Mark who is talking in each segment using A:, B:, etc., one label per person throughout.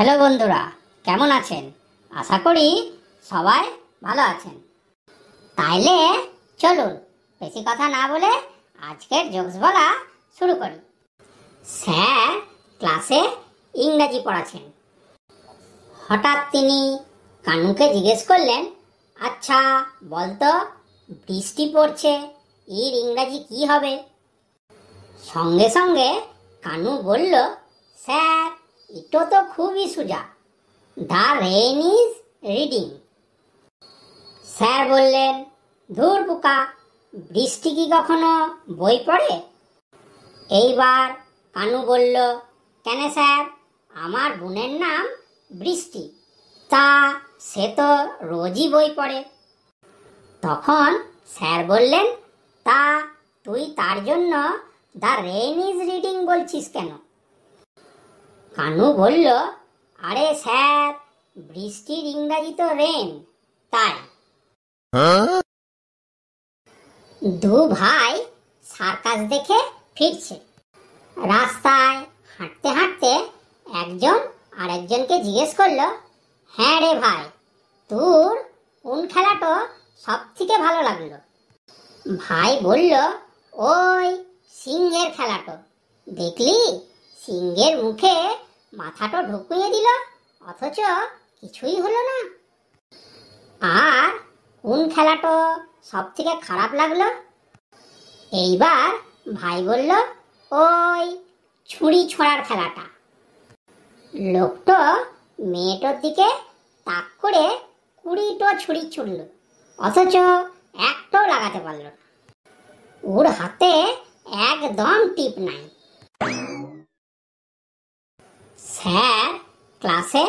A: Hello বন্ধুরা, কেমন আছেন? আশা করি সবাই ভালো আছেন। তাইলে চলুন বেশি কথা না বলে আজকের জোকস বলা শুরু করি। স্যার ক্লাসে ইংরেজি পড়াচ্ছেন। হঠাৎ তিনি কানুকে জিজ্ঞেস করলেন, আচ্ছা বলতো, বৃষ্টি পড়ছে, এর ইংরাজি কি হবে? সঙ্গে সঙ্গে কানু বলল, স্যার এটা তো খুবই সোজা, the rain is reading. Sir বললেন, ধুর বোকা, বৃষ্টি কি কখনো বই পড়ে? এইবার কানু বলল, কেন স্যার, আমার বোনের নাম বৃষ্টি, তা সে তো রোজই বই পড়ে। তখন স্যার বললেন, তা তুই তার জন্য দ্য রেইন ইজ রিডিং বলছিস কেন? কানু বলল, আরে স্যার, বৃষ্টির ইংরাজি তো রেন, তাই। দু ভাই সার্কাস দেখে ফিরছে। রাস্তায় হাঁটতে হাঁটতে একজন আরেকজনকে জিজ্ঞেস করলো, হ্যাঁ রে ভাই, তোর কোন খেলাটা সব থেকে ভালো লাগলো? ভাই বলল, ওই সিংহের খেলাটা, দেখলি সিংহের মুখে মাথাটা ঢুকিয়ে দিল, অথচ কিছুই হলো না। আর কোন খেলাটা সব থেকে খারাপ লাগলো? এইবার ভাই বলল, ওই ছুরি ছোঁড়ার খেলাটা। লোকটা মেয়েটার দিকে তাক করে 20টা ছুরি ছুড়ল, অথচ একটাও লাগাতে পারল না। ওর হাতে একদম টিপ নাই। স্যার ক্লাসে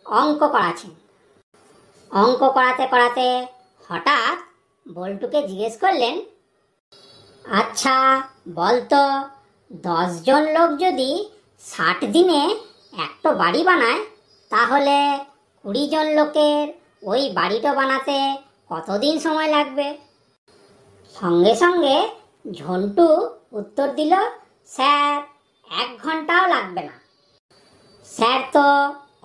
A: অঙ্ক করাচ্ছেন। অঙ্ক করাতে করাতে হঠাৎ বল্টুকে জিজ্ঞেস করলেন, আচ্ছা বলতো, 10 জন লোক যদি 60 দিনে একটা বাড়ি বানায়, তাহলে 20 জন লোকের ওই বাড়িটা বানাতে কতদিন সময় লাগবে? সঙ্গে সঙ্গে ঝন্টু উত্তর দিল, স্যার 1 ঘন্টাও লাগবে না। স্যার তো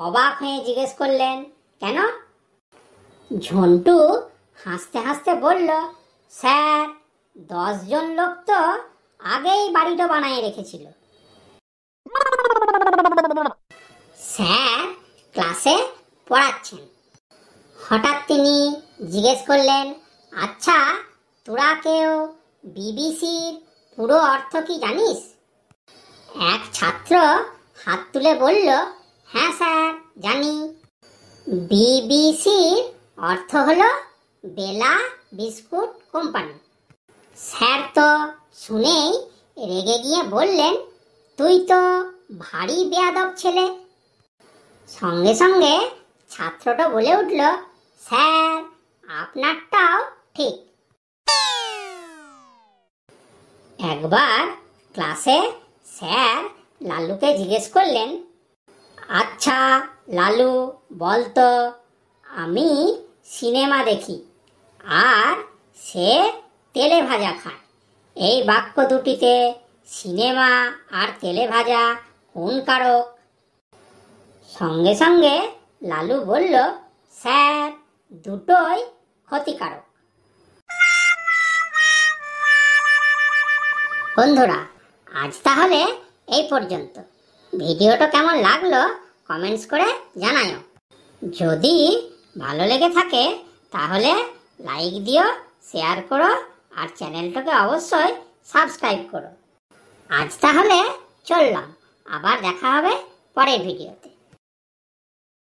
A: অবাক হয়ে জিজ্ঞেস করলেন, কেন? ঝন্টু হাসতে হাসতে বলল, স্যার 10 জন লোক তো আগেই বাড়িটা বানিয়ে রেখেছিল। স্যার ক্লাসে পড়াচ্ছেন। হঠাৎ তিনি জিজ্ঞেস করলেন, আচ্ছা তোরা কেউ বিবিসির পুরো অর্থ কি জানিস? এক ছাত্র হাত তুলে বলল, হ্যাঁ স্যার জানি। বিবিসির অর্থ হলো বেলা বিস্কুট কোম্পানি। স্যার তো শুনেই রেগে গিয়ে বললেন, তুই তো ভারী বেয়াদব ছেলে। সঙ্গে সঙ্গে ছাত্রটা বলে উঠল, স্যার আপনারটাও ঠিক। একবার ক্লাসে স্যার লালুকে জিজ্ঞেস করলেন, আচ্ছা লালু বলতো, আমি সিনেমা দেখি আর সে তেলে ভাজা খায়, এই বাক্য দুটিতে সিনেমা আর তেলে ভাজা কোন কারক? সঙ্গে সঙ্গে লালু বলল, স্যার দুটোই ক্ষতিকারক। বন্ধুরা, আজ তাহলে এই পর্যন্ত। ভিডিওটা কেমন লাগলো কমেন্টস করে জানাও। যদি ভালো লেগে থাকে তাহলে লাইক দিও, শেয়ার করো আর চ্যানেলটাকে অবশ্যই সাবস্ক্রাইব করো। আজ তাহলে চললাম, আবার দেখা হবে পরের ভিডিওতে।